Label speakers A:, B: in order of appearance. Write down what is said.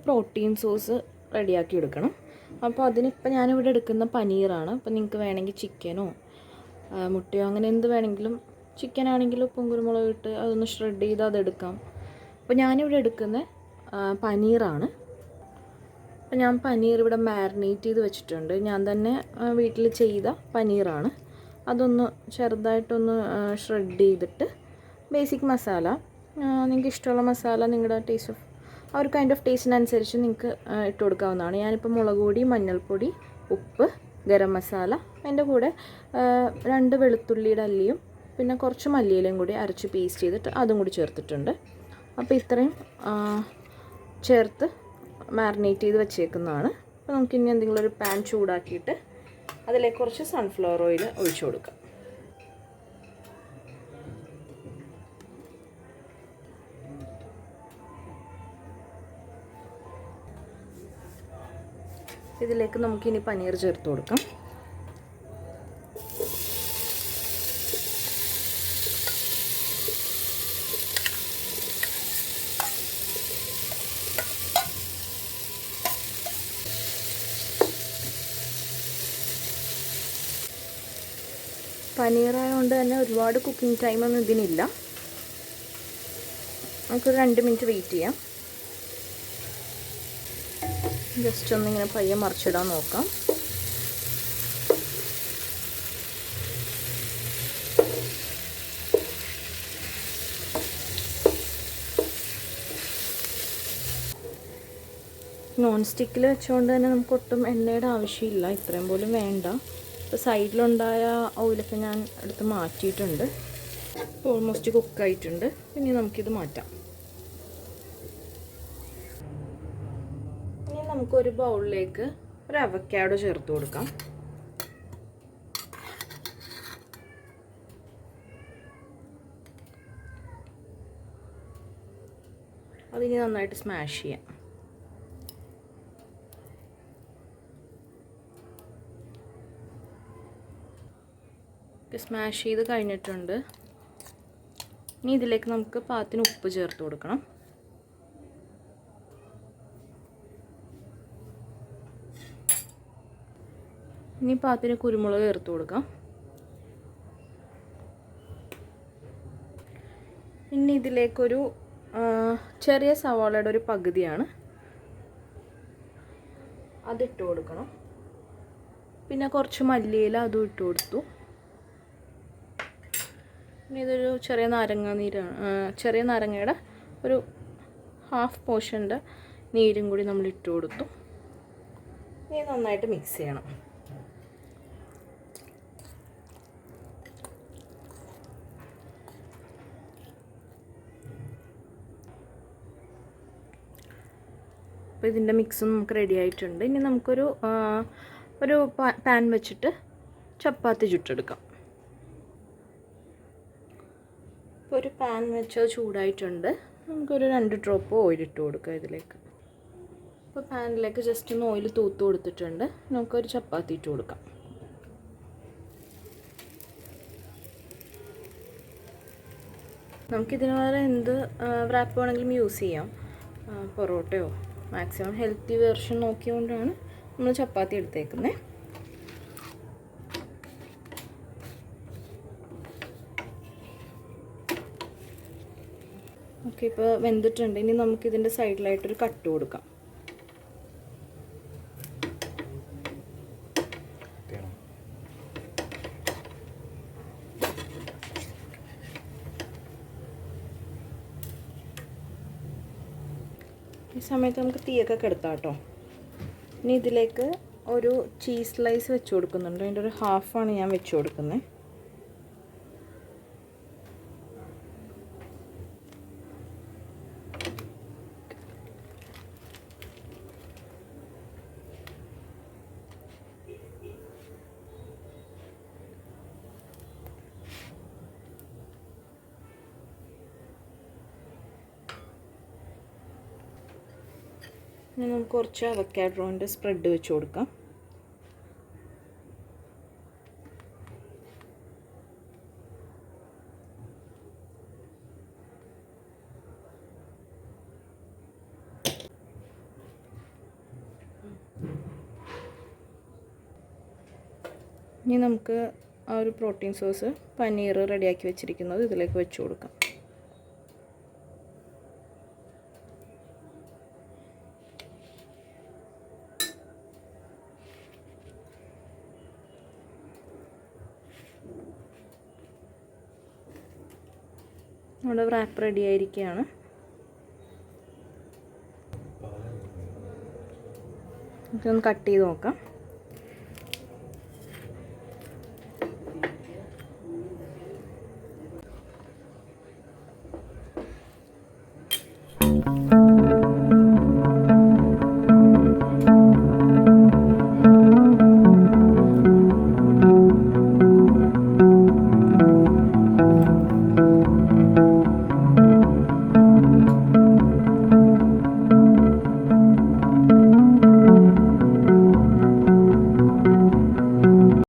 A: Protein sauce റെഡിയാക്കി എടുക്കണം. അപ്പോൾ അതിനിപ്പോൾ ഞാനിവിടെ എടുക്കുന്ന പനീറാണ്. അപ്പോൾ നിങ്ങൾക്ക് വേണമെങ്കിൽ ചിക്കനോ മുട്ടയോ അങ്ങനെ എന്ത് വേണമെങ്കിലും, ചിക്കൻ ആണെങ്കിൽ ഉപ്പും കുരുമുളകും ഇട്ട് അതൊന്ന് ഷ്രെഡ് ചെയ്ത് അതെടുക്കാം. അപ്പോൾ ഞാനിവിടെ എടുക്കുന്ന പനീറാണ്. അപ്പോൾ ഞാൻ പനീർ ഇവിടെ മാരിനേറ്റ് ചെയ്ത് വെച്ചിട്ടുണ്ട്. ഞാൻ തന്നെ വീട്ടിൽ ചെയ്ത പനീറാണ്. അതൊന്ന് ചെറുതായിട്ടൊന്ന് ഷ്രെഡ് ചെയ്തിട്ട് ബേസിക് മസാല, നിങ്ങൾക്ക് ഇഷ്ടമുള്ള മസാല നിങ്ങളുടെ ടേസ്റ്റ് ഓഫ് ആ ഒരു കൈൻഡ് ഓഫ് ടേസ്റ്റിനനുസരിച്ച് നിങ്ങൾക്ക് ഇട്ട് കൊടുക്കാവുന്നതാണ്. ഞാനിപ്പോൾ മുളക് പൊടി, മഞ്ഞൾപ്പൊടി, ഉപ്പ്, ഗരം മസാല, അതിൻ്റെ കൂടെ 2 വെളുത്തുള്ളിയുടെ അല്ലിയും പിന്നെ കുറച്ച് മല്ലിയിലയും കൂടി അരച്ച് പേസ്റ്റ് ചെയ്തിട്ട് അതും കൂടി ചേർത്തിട്ടുണ്ട്. അപ്പോൾ ഇത്രയും ചേർത്ത് മാരിനേറ്റ് ചെയ്ത് വെച്ചേക്കുന്നതാണ്. അപ്പോൾ നമുക്കിനി എന്തെങ്കിലും ഒരു പാൻ ചൂടാക്കിയിട്ട് അതിലേക്ക് കുറച്ച് സൺഫ്ലവർ ഓയിൽ ഒഴിച്ചു കൊടുക്കാം. ഇതിലേക്ക് നമുക്കിനി പനീർ ചേർത്ത് കൊടുക്കാം. പനീറായതുകൊണ്ട് തന്നെ ഒരുപാട് കുക്കിംഗ് ടൈമൊന്നും ഇതിനില്ല. നമുക്കൊരു 2 മിനിറ്റ് വെയിറ്റ് ചെയ്യാം. ജസ്റ്റ് ഒന്നിങ്ങനെ പയ്യെ മറിച്ചിടാൻ നോക്കാം. നോൺ സ്റ്റിക്കിൽ വെച്ചുകൊണ്ട് തന്നെ നമുക്ക് ഒട്ടും എണ്ണയുടെ ആവശ്യമില്ല, ഇത്രയും പോലും വേണ്ട. ഇപ്പോൾ സൈഡിലുണ്ടായ ഓയിലൊക്കെ ഞാൻ എടുത്ത് മാറ്റിയിട്ടുണ്ട്. ഇപ്പോൾ ഓൾമോസ്റ്റ് കുക്കായിട്ടുണ്ട്. ഇനി നമുക്കിത് മാറ്റാം. ഇനി നമുക്കൊരു ബൗളിലേക്ക് ഒരു അവക്കാഡോ ചേർത്ത് കൊടുക്കാം. അതിനി നന്നായിട്ട് സ്മാഷ് ചെയ്യാം. സ്മാഷ് ചെയ്ത് കഴിഞ്ഞിട്ടുണ്ട്. ഇനി ഇതിലേക്ക് നമുക്ക് പാകത്തിന് ഉപ്പ് ചേർത്ത് കൊടുക്കണം. ഇനി പാകത്തിന് കുരുമുളക് ചേർത്ത് കൊടുക്കാം. ഇനി ഇതിലേക്കൊരു ചെറിയ സവാളയുടെ ഒരു പകുതിയാണ്, അതിട്ട് കൊടുക്കണം. പിന്നെ കുറച്ച് മല്ലിയില അതും ഇട്ട് കൊടുത്തു. ഇനി ഇതൊരു ചെറിയ നാരങ്ങയുടെ ഒരു ഹാഫ് പോർഷൻ്റെ നീരും കൂടി നമ്മൾ ഇട്ട് കൊടുത്തു. ഇനി നന്നായിട്ട് മിക്സ് ചെയ്യണം. അപ്പോൾ ഇതിൻ്റെ മിക്സും നമുക്ക് റെഡി ആയിട്ടുണ്ട്. ഇനി നമുക്കൊരു പാൻ വെച്ചിട്ട് ചപ്പാത്തി ചുട്ടെടുക്കാം. ഇപ്പോൾ ഒരു പാൻ വെച്ച് ചൂടായിട്ടുണ്ട്. നമുക്കൊരു 2 ഡ്രോപ്പ് ഓയിൽ ഇട്ട് കൊടുക്കാം ഇതിലേക്ക്. അപ്പോൾ പാനിലേക്ക് ജസ്റ്റ് ഒന്ന് ഓയിൽ തൂത്ത് കൊടുത്തിട്ടുണ്ട്. നമുക്കൊരു ചപ്പാത്തി ഇട്ട് കൊടുക്കാം. നമുക്കിതിന് വേറെ എന്ത് റാപ്പ് വേണമെങ്കിലും യൂസ് ചെയ്യാം. പൊറോട്ടയോ മാക്സിമം ഹെൽത്തി വെർഷൻ നോക്കിയോണ്ടാണ് നമ്മൾ ചപ്പാത്തി എടുത്തേക്കുന്നത്. ഓക്കെ, ഇപ്പോൾ വെന്തിട്ടുണ്ട്. ഇനി നമുക്കിതിൻ്റെ സൈഡിലായിട്ടൊരു കട്ട് കൊടുക്കാം. ഈ സമയത്ത് നമുക്ക് തീയൊക്കെ കെടുത്താം കേട്ടോ. ഇനി ഇതിലേക്ക് ഒരു ചീസ് സ്ലൈസ് വെച്ച് കൊടുക്കുന്നുണ്ട്. അതിൻ്റെ ഒരു ഹാഫാണ് ഞാൻ വെച്ച് കൊടുക്കുന്നത്. ഇനി നമുക്ക് കുറച്ച് അവക്കാഡോൻ്റെ സ്പ്രെഡ് വെച്ച് കൊടുക്കാം. ഇനി നമുക്ക് ആ ഒരു പ്രോട്ടീൻ സോസ് പനീർ റെഡിയാക്കി വെച്ചിരിക്കുന്നത് ഇതിലേക്ക് വെച്ച് കൊടുക്കാം. നമ്മുടെ റാപ്പ് റെഡി ആയിരിക്കുകയാണ്. നമുക്കൊന്ന് കട്ട് ചെയ്ത് നോക്കാം.